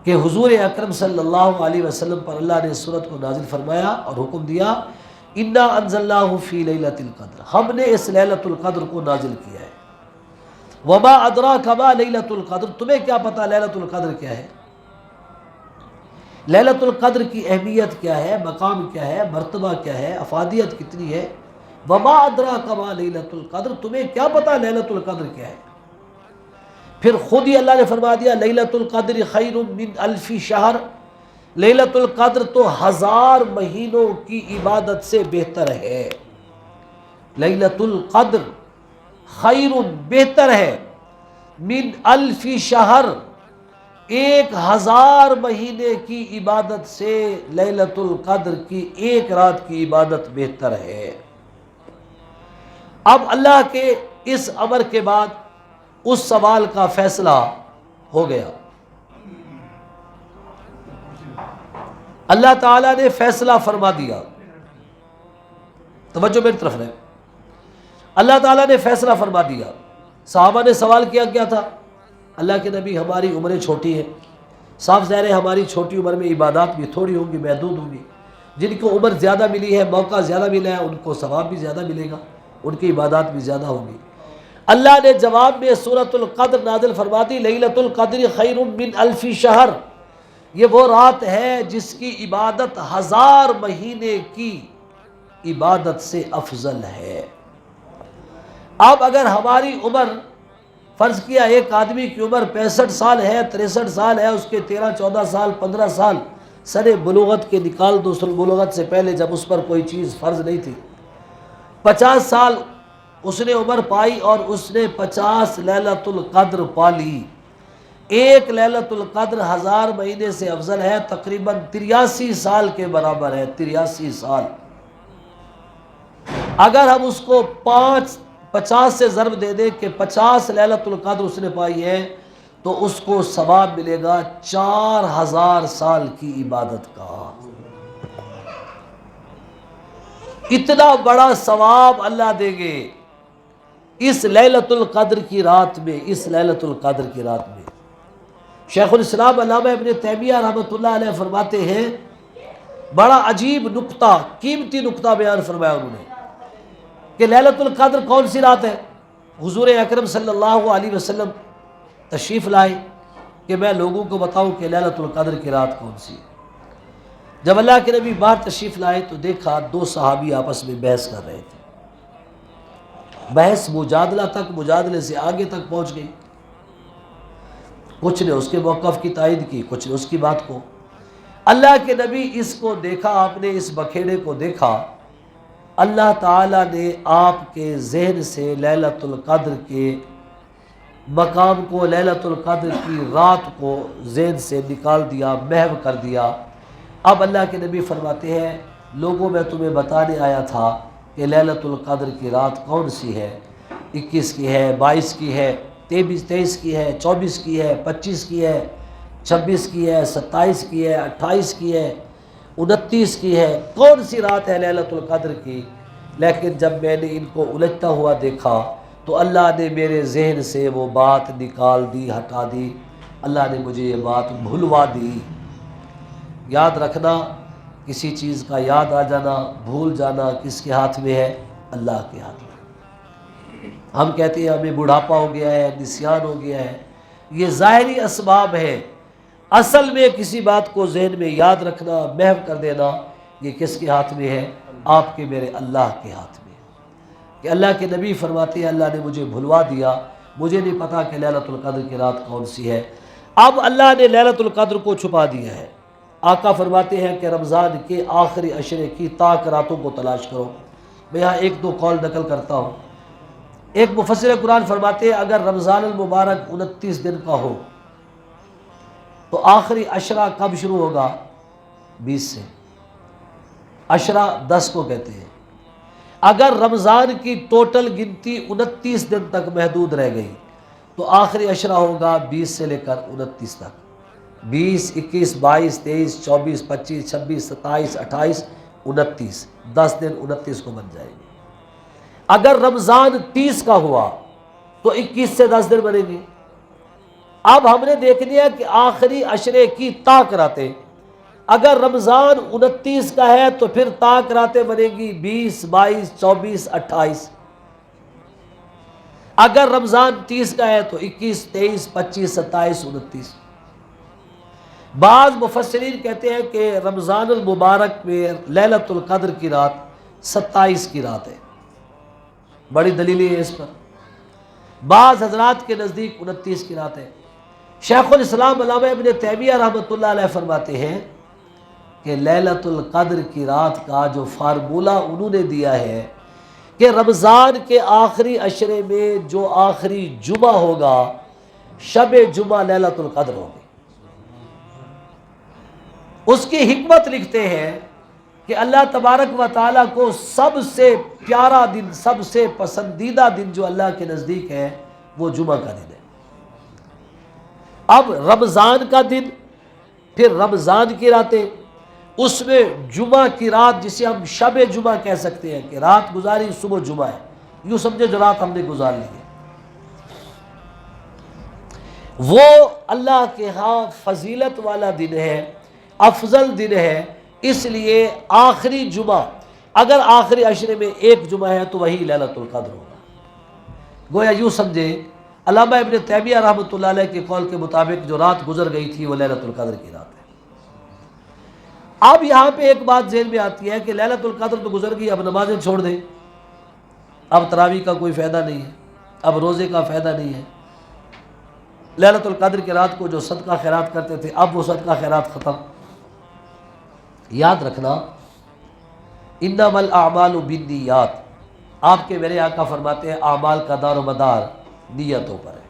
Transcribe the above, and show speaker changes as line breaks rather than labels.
کہ حضور اکرم صلی اللہ علیہ وسلم پر اللہ نے اس سورت کو نازل فرمایا اور حکم دیا، انا انزلناہ فی لیلۃ القدر، ہم نے اس لیلۃ القدر کو نازل کیا ہے۔ وما ادراک ما لیلۃ القدر، تمہیں کیا پتا لیلۃ القدر کیا ہے؟ لیلۃ القدر کی اہمیت کیا ہے، مقام کیا ہے، مرتبہ کیا ہے، افادیت کتنی ہے؟ وما ادراک ما لیلۃ القدر، تمہیں کیا پتا لیلۃ القدر کیا ہے؟ پھر خود ہی اللہ نے فرما دیا لیلۃ القدر خیر من الف شہر، لیلۃ القدر تو 1000 مہینوں کی عبادت سے بہتر ہے۔ لیلۃ القدر خیر، بہتر ہے، من الف شہر، 1000 مہینے کی عبادت سے لیلۃ القدر کی ایک رات کی عبادت بہتر ہے۔ اب اللہ کے اس امر کے بعد اس سوال کا فیصلہ ہو گیا۔ اللہ تعالیٰ نے فیصلہ فرما دیا، توجہ میری طرف رہے، اللہ تعالیٰ نے فیصلہ فرما دیا۔ صحابہ نے سوال کیا تھا، اللہ کے نبی ہماری عمریں چھوٹی ہیں، صاف ظاہر ہے ہماری چھوٹی عمر میں عبادات بھی تھوڑی ہوں گی، محدود ہوں گی، جن کو عمر زیادہ ملی ہے، موقع زیادہ ملا ہے، ان کو ثواب بھی زیادہ ملے گا، ان کی عبادات بھی زیادہ ہوں گی۔ اللہ نے جواب میں سورۃ القدر نازل فرما دی، لیلۃ القدر خیر من الف شہر، یہ وہ رات ہے جس کی عبادت 1000 مہینے کی عبادت سے افضل ہے۔ اب اگر ہماری عمر، فرض کیا ایک آدمی کی عمر 65 سال ہے، 63 سال ہے، اس کے 13 14 سال 15 سال سن بلوغت کے نکال دو، سن بلوغت سے پہلے جب اس پر کوئی چیز فرض نہیں تھی، 50 سال اس نے عمر پائی اور اس نے 50 لیلۃ القدر پالی۔ ایک لیلۃ القدر 1000 مہینے سے افضل ہے، تقریباً 83 سال کے برابر ہے، 83 سال۔ اگر ہم اس کو 50 سے ضرب دے دیں کہ 50 لیلۃ القدر اس نے پائی ہے، تو اس کو ثواب ملے گا 4000 سال کی عبادت کا۔ اتنا بڑا ثواب اللہ دیں گے اس لیلۃ القدر کی رات میں، اس لیلۃ القدر کی رات میں۔ شیخ الاسلام علامہ ابن تیمیہ رحمۃ اللہ علیہ فرماتے ہیں، بڑا عجیب نکتہ، قیمتی نکتہ بیان فرمایا انہوں نے، کہ لیلۃ القدر کون سی رات ہے؟ حضور اکرم صلی اللہ علیہ وسلم تشریف لائے کہ میں لوگوں کو بتاؤں کہ لیلۃ القدر کی رات کون سی ہے۔ جب اللہ کے نبی باہر تشریف لائے تو دیکھا 2 صحابی آپس میں بحث کر رہے تھے، بحث مجادلہ تک، مجادلے سے آگے تک پہنچ گئی، کچھ نے اس کے موقف کی تائید کی، کچھ نے اس کی بات کو۔ اللہ کے نبی اس کو دیکھا، آپ نے اس بکھیڑے کو دیکھا، اللہ تعالیٰ نے آپ کے ذہن سے لیلۃ القدر کے مقام کو، لیلۃ القدر کی رات کو ذہن سے نکال دیا، محو کر دیا۔ اب اللہ کے نبی فرماتے ہیں، لوگوں میں تمہیں بتانے آیا تھا کہ لیلۃ القدر کی رات کون سی ہے، 21 کی ہے، 22 کی ہے، 23 کی ہے، 24 کی ہے، 25 کی ہے، 26 کی ہے، 27 کی ہے، 28 کی ہے، 29 کی ہے، کون سی رات ہے لیلۃ القدر کی؟ لیکن جب میں نے ان کو الجھتا ہوا دیکھا تو اللہ نے میرے ذہن سے وہ بات نکال دی، ہٹا دی، اللہ نے مجھے یہ بات بھلوا دی۔ یاد رکھنا، کسی چیز کا یاد آ جانا، بھول جانا کس کے ہاتھ میں ہے؟ اللہ کے ہاتھ میں۔ ہم کہتے ہیں ہمیں بڑھاپا ہو گیا ہے، نسیان ہو گیا ہے، یہ ظاہری اسباب ہے، اصل میں کسی بات کو ذہن میں یاد رکھنا، محو کر دینا، یہ کس کے ہاتھ میں ہے؟ آپ کے میرے اللہ کے ہاتھ میں۔ کہ اللہ کے نبی فرماتے ہیں اللہ نے مجھے بھلوا دیا، مجھے نہیں پتا کہ لیلۃ القدر کی رات کون سی ہے۔ اب اللہ نے لیلۃ القدر کو چھپا دیا ہے۔ آقا فرماتے ہیں کہ رمضان کے آخری عشرے کی طاق راتوں کو تلاش کرو۔ میں یہاں 1-2 قول نقل کرتا ہوں۔ ایک مفسر قرآن فرماتے ہیں اگر رمضان المبارک 29 دن کا ہو تو آخری عشرہ کب شروع ہوگا؟ 20 سے۔ عشرہ 10 کو کہتے ہیں۔ اگر رمضان کی ٹوٹل گنتی 29 دن تک محدود رہ گئی تو آخری عشرہ ہوگا 20 سے لے کر 29 تک۔ 20 21 22 23 24 25 26 27 28 29، 10 دن 29 کو بن جائیں گے۔ اگر رمضان 30 کا ہوا تو 21 سے 10 دن بنے گے، اب ہم نے دیکھ لیا کہ آخری عشرے کی طاق راتیں، اگر رمضان 29 کا ہے تو پھر طاق راتیں بنے گی 20، 22، 24، 28۔ اگر رمضان 30 کا ہے تو 21، 23، 25، 27، 29۔ بعض مفسرین کہتے ہیں کہ رمضان المبارک میں لیلۃ القدر کی رات 27 کی رات ہے، بڑی دلیلیں ہیں اس پر۔ بعض حضرات کے نزدیک 29 کی رات ہے۔ شیخ الاسلام علامہ ابن تیمیہ رحمۃ اللہ علیہ فرماتے ہیں کہ لیلۃ القدر کی رات کا جو فارمولہ انہوں نے دیا ہے کہ رمضان کے آخری عشرے میں جو آخری جمعہ ہوگا، شب جمعہ لیلۃ القدر ہوگی۔ اس کی حکمت لکھتے ہیں کہ اللہ تبارک و تعالیٰ کو سب سے پیارا دن، سب سے پسندیدہ دن جو اللہ کے نزدیک ہے وہ جمعہ کا دن ہے۔ اب رمضان کا دن، پھر رمضان کی راتیں، اس میں جمعہ کی رات جسے ہم شب جمعہ کہہ سکتے ہیں کہ رات گزاری صبح جمعہ ہے، یوں سمجھے جو رات ہم نے گزار لی ہے، وہ اللہ کے ہاں فضیلت والا دن ہے، افضل دن ہے۔ اس لیے آخری جمعہ، اگر آخری عشرے میں ایک جمعہ ہے تو وہی لیلۃ القدر ہوگا۔ گویا یوں سمجھے علامہ ابن تیمیہ رحمۃ اللہ علیہ کے قول کے مطابق جو رات گزر گئی تھی وہ لیلۃ القدر کی رات ہے۔ اب یہاں پہ ایک بات ذہن میں آتی ہے کہ لیلۃ القدر تو گزر گئی، اب نمازیں چھوڑ دیں، اب تراویح کا کوئی فائدہ نہیں ہے، اب روزے کا فائدہ نہیں ہے۔ لیلۃ القدر کی رات کو جو صدقہ خیرات کرتے تھے اب وہ صدقہ خیرات ختم۔ یاد رکھنا انما الاعمال بالنیات، آپ کے میرے آقا فرماتے ہیں اعمال کا دار و مدار نیتوں پر ہے۔